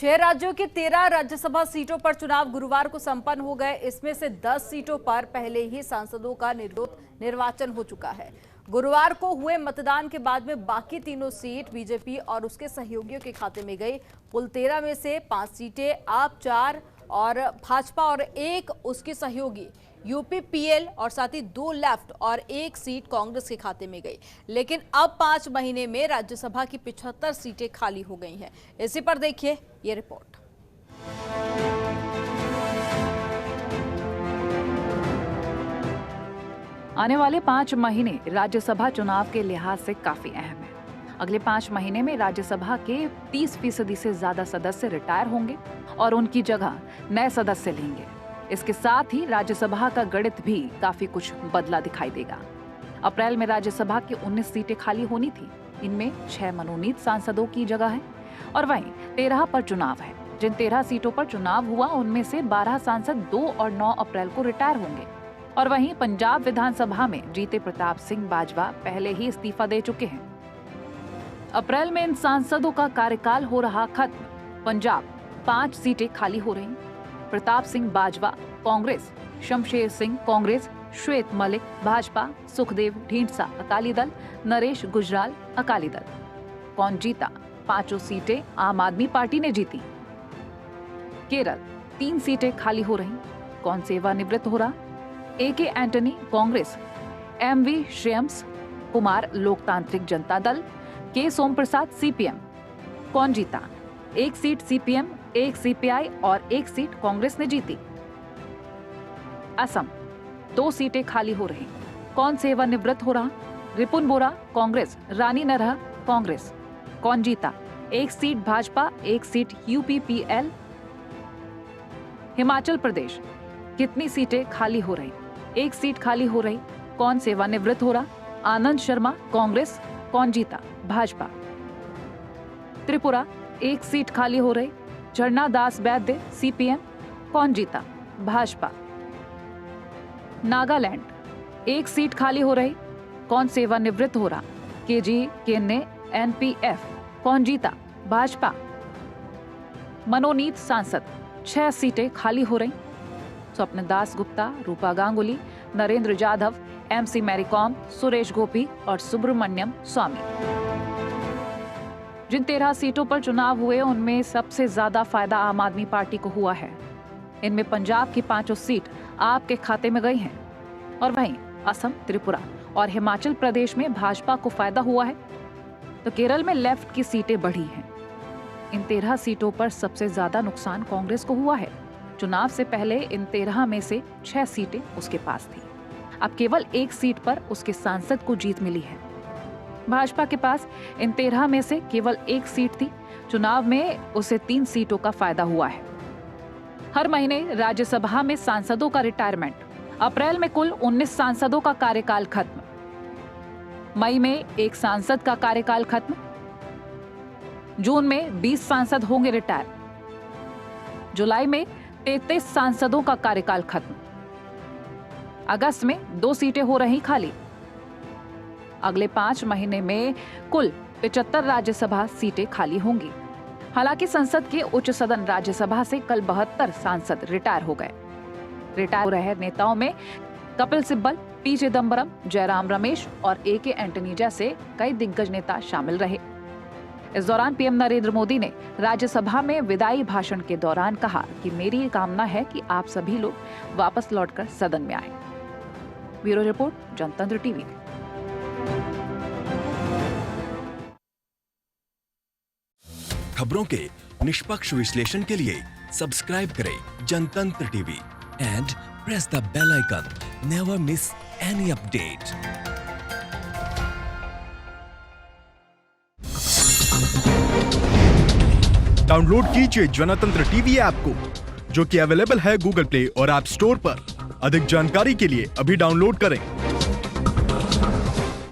6 राज्यों की 13 राज्यसभा सीटों पर चुनाव गुरुवार को संपन्न हो गए। इसमें से 10 सीटों पर पहले ही सांसदों का निर्वाचन हो चुका है। गुरुवार को हुए मतदान के बाद में बाकी तीनों सीट बीजेपी और उसके सहयोगियों के खाते में गई। कुल 13 में से 5 सीटें आप, 4 और भाजपा और 1 उसके सहयोगी यूपीपीएल और साथ ही 2 लेफ्ट और 1 सीट कांग्रेस के खाते में गई। लेकिन अब 5 महीने में राज्यसभा की 75 सीटें खाली हो गई हैं। इसी पर देखिए ये रिपोर्ट। आने वाले 5 महीने राज्यसभा चुनाव के लिहाज से काफी अहम है। अगले 5 महीने में राज्यसभा के 30% से ज्यादा सदस्य रिटायर होंगे और उनकी जगह नए सदस्य लेंगे। इसके साथ ही राज्यसभा का गणित भी काफी कुछ बदला दिखाई देगा। अप्रैल में राज्यसभा की 19 सीटें खाली होनी थी। इनमें 6 मनोनीत सांसदों की जगह है और वहीं 13 पर चुनाव है। जिन 13 सीटों पर चुनाव हुआ उनमें से 12 सांसद 2 और 9 अप्रैल को रिटायर होंगे। और वहीं पंजाब विधानसभा में जीते प्रताप सिंह बाजवा पहले ही इस्तीफा दे चुके हैं। अप्रैल में इन सांसदों का कार्यकाल हो रहा खत्म। पंजाब 5 सीटें खाली हो रही। प्रताप सिंह बाजवा कांग्रेस, शमशेर सिंह कांग्रेस, श्वेत मलिक भाजपा, सुखदेव ढींढसा अकाली दल, नरेश गुजराल अकाली दल। कौन जीता? 5 सीटें आम आदमी पार्टी ने जीती। केरल 3 सीटें खाली हो रही। कौन सेवानिवृत्त हो रहा? A K. Antony Congress, M V. Shreyams Kumar Loktantrik Janata Dal, K. Som Prasad CPM. कौन जीता? 1 सीट सीपीएम, 1 सीपीआई और 1 सीट कांग्रेस ने जीती। असम 2 सीटें खाली हो रही। कौन सेवानिवृत्त हो रहा? रिपुन बोरा कांग्रेस, रानी नरह कांग्रेस। कौन जीता? 1 seat Bhajapa, 1 seat UPPL. Himachal Pradesh कितनी सीटें खाली हो रही? 1 सीट खाली हो रही। कौन सेवानिवृत्त हो रहा? आनंद शर्मा कांग्रेस। कौन जीता? भाजपा। त्रिपुरा 1 सीट खाली हो रही। झरना दास वैद्य सीपीएम। कौन जीता? भाजपा। नागालैंड 1 सीट खाली हो रही। कौन सेवानिवृत्त हो रहा? KG Kenye NPF. कौन जीता? भाजपा। मनोनीत सांसद 6 सीटें खाली हो रही। स्वप्न दास गुप्ता, रूपा गांगुली, नरेंद्र जाधव, एमसी मैरीकॉम, सुरेश गोपी और सुब्रमण्यम स्वामी। जिन 13 सीटों पर चुनाव हुए उनमें सबसे ज्यादा फायदा आम आदमी पार्टी को हुआ है। इनमें पंजाब की 5 सीट आपके खाते में गई हैं और वहीं असम, त्रिपुरा और हिमाचल प्रदेश में भाजपा को फायदा हुआ है। तो केरल में लेफ्ट की सीटें बढ़ी हैं। इन 13 सीटों पर सबसे ज्यादा नुकसान कांग्रेस को हुआ है। चुनाव से पहले इन 13 में से 6 सीटें उसके पास थी। अब केवल 1 सीट पर उसके सांसद को जीत मिली है। भाजपा के पास इन 13 में से केवल 1 सीट थी। चुनाव में उसे 3 सीटों का फायदा हुआ है। हर महीने राज्यसभा में सांसदों का रिटायरमेंट। अप्रैल में कुल 19 सांसदों का कार्यकाल खत्म। मई में 1 सांसद का कार्यकाल खत्म। जून में 20 सांसद होंगे रिटायर। जुलाई में 33 सांसदों का कार्यकाल खत्म। अगस्त में 2 सीटें हो रही खाली। अगले 5 महीने में कुल 75 राज्यसभा सीटें खाली होंगी। हालांकि संसद के उच्च सदन राज्यसभा से कल 72 सांसद रिटायर हो गए। रिटायर हो रहे नेताओं में कपिल सिब्बल, पी चिदम्बरम, जयराम रमेश और ए.के. एंटनी जैसे कई दिग्गज नेता शामिल रहे। इस दौरान पीएम नरेंद्र मोदी ने राज्यसभा में विदाई भाषण के दौरान कहा कि मेरी कामना है कि आप सभी लोग वापस लौटकर सदन में आए। Bureau report, Jantantra TV. खबरों के निष्पक्ष विश्लेषण के लिए सब्सक्राइब करें Jantantra TV and press the bell icon. Never miss any update. Download कीजिए जनतंत्र टीवी ऐप को, जो कि अवेलेबल है गूगल प्ले और ऐप स्टोर पर। अधिक जानकारी के लिए अभी डाउनलोड करें।